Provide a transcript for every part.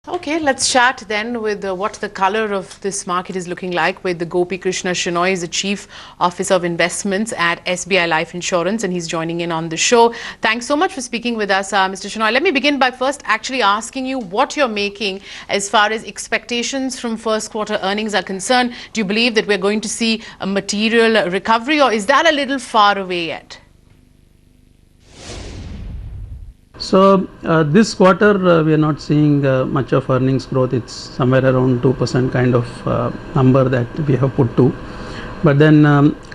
Okay, let's chat then with what the color of this market is looking like with the Gopikrishna Shenoy, is the Chief Officer of Investments at SBI Life Insurance, and he's joining in on the show. Thanks so much for speaking with us, Mr. Shenoy. Let me begin by first actually asking you what you're making as far as expectations from first quarter earnings are concerned. Do you believe that we're going to see a material recovery, or is that a little far away yet? So this quarter we are not seeing much of earnings growth. It's somewhere around 2% kind of number that we have put to. But then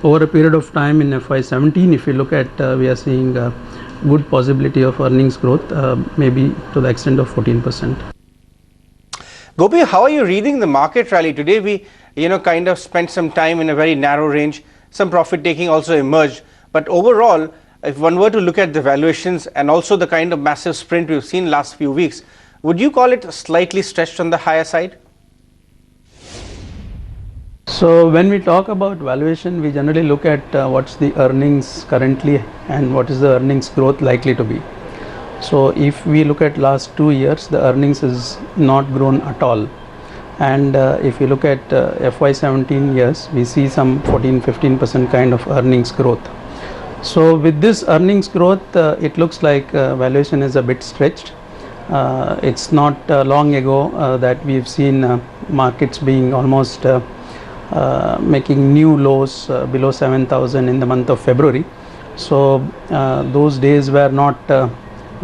over a period of time in FY17, if you look at, we are seeing good possibility of earnings growth, maybe to the extent of 14%. Gopi, how are you reading the market rally today? We, kind of spent some time in a very narrow range. Some profit taking also emerged, but overall, if one were to look at the valuations and also the kind of massive sprint we've seen last few weeks, would you call it slightly stretched on the higher side? So when we talk about valuation, we generally look at what's the earnings currently and what is the earnings growth likely to be. So if we look at last 2 years, the earnings is not grown at all. And if you look at FY17 years, we see some 14-15% kind of earnings growth. So with this earnings growth, it looks like valuation is a bit stretched. It's not long ago that we've seen markets being almost making new lows below 7,000 in the month of February. So those days were not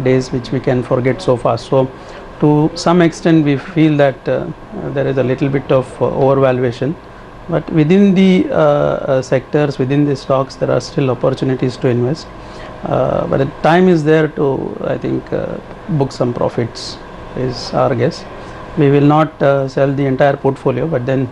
days which we can forget so fast. So to some extent we feel that there is a little bit of overvaluation. But within the sectors, within the stocks, there are still opportunities to invest. But the time is there to, I think, book some profits is our guess. We will not sell the entire portfolio, but then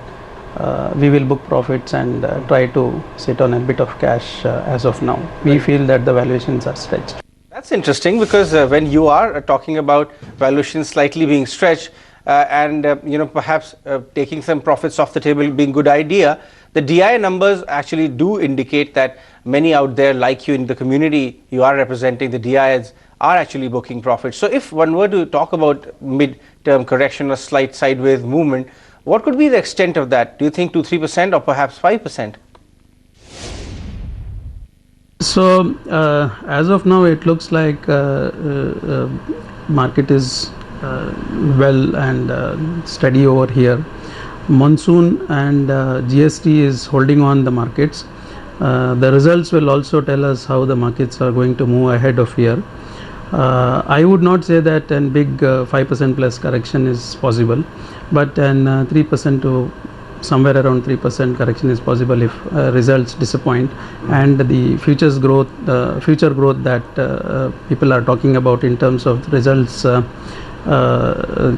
we will book profits and try to sit on a bit of cash as of now. We feel that the valuations are stretched. That's interesting because when you are talking about valuations slightly being stretched, and perhaps taking some profits off the table being a good idea, the DI numbers actually do indicate that many out there like you in the community you are representing, the DIs are actually booking profits. So if one were to talk about mid-term correction or slight sideways movement, what could be the extent of that? Do you think 2-3% or perhaps 5%? So as of now it looks like market is well and steady over here. Monsoon and GST is holding on the markets. The results will also tell us how the markets are going to move ahead of here. I would not say that a big 5% plus correction is possible, but an 3% to somewhere around 3% correction is possible if results disappoint, and the future growth that people are talking about in terms of results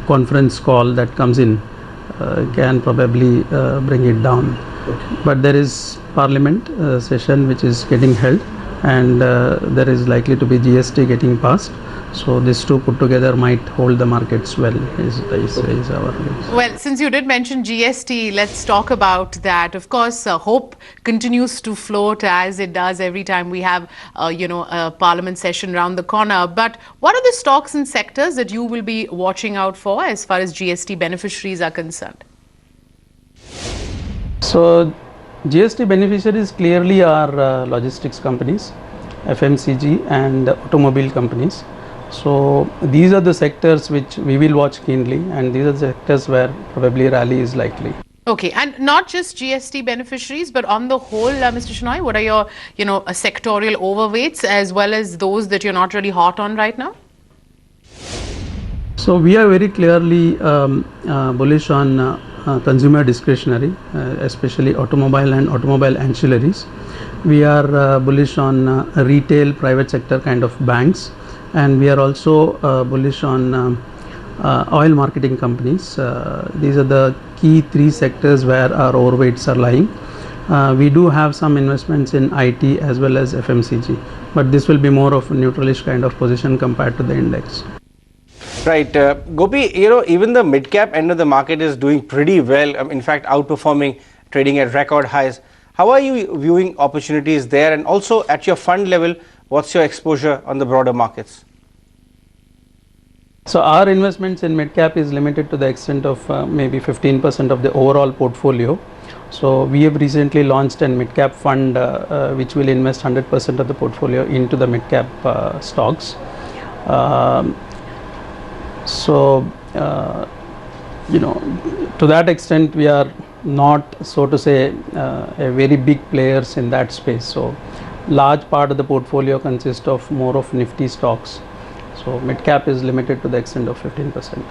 conference call that comes in can probably bring it down. But there is parliament session which is getting held, and there is likely to be GST getting passed. So these two put together might hold the markets well, is our view. Well, since you did mention GST, let's talk about that. Of course, hope continues to float as it does every time we have, a parliament session around the corner. But what are the stocks and sectors that you will be watching out for as far as GST beneficiaries are concerned? So GST beneficiaries clearly are logistics companies, FMCG and automobile companies. So these are the sectors which we will watch keenly, and these are the sectors where probably rally is likely. Okay, and not just GST beneficiaries, but on the whole, Mr. Shenoy, what are your, sectorial overweights as well as those that you're not really hot on right now? So we are very clearly bullish on consumer discretionary, especially automobile and automobile ancillaries. We are bullish on retail, private sector kind of banks. And we are also bullish on oil marketing companies. These are the key three sectors where our overweights are lying. We do have some investments in IT as well as FMCG, but this will be more of a neutralish kind of position compared to the index. Right. Gopi, even the mid-cap end of the market is doing pretty well, in fact outperforming, trading at record highs. How are you viewing opportunities there, and also at your fund level, what's your exposure on the broader markets? So our investments in mid cap is limited to the extent of maybe 15% of the overall portfolio. So we have recently launched a mid cap fund which will invest 100% of the portfolio into the mid cap stocks. To that extent, we are not, so to say, a very big players in that space. So large part of the portfolio consists of more of nifty stocks. So mid cap is limited to the extent of 15%.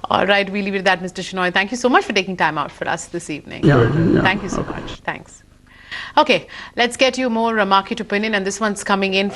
All right, we leave it at that, Mr. Shenoy. Thank you so much for taking time out for us this evening. Yeah. Thank you so much. Thanks. Okay, let's get you more market opinion, and this one's coming in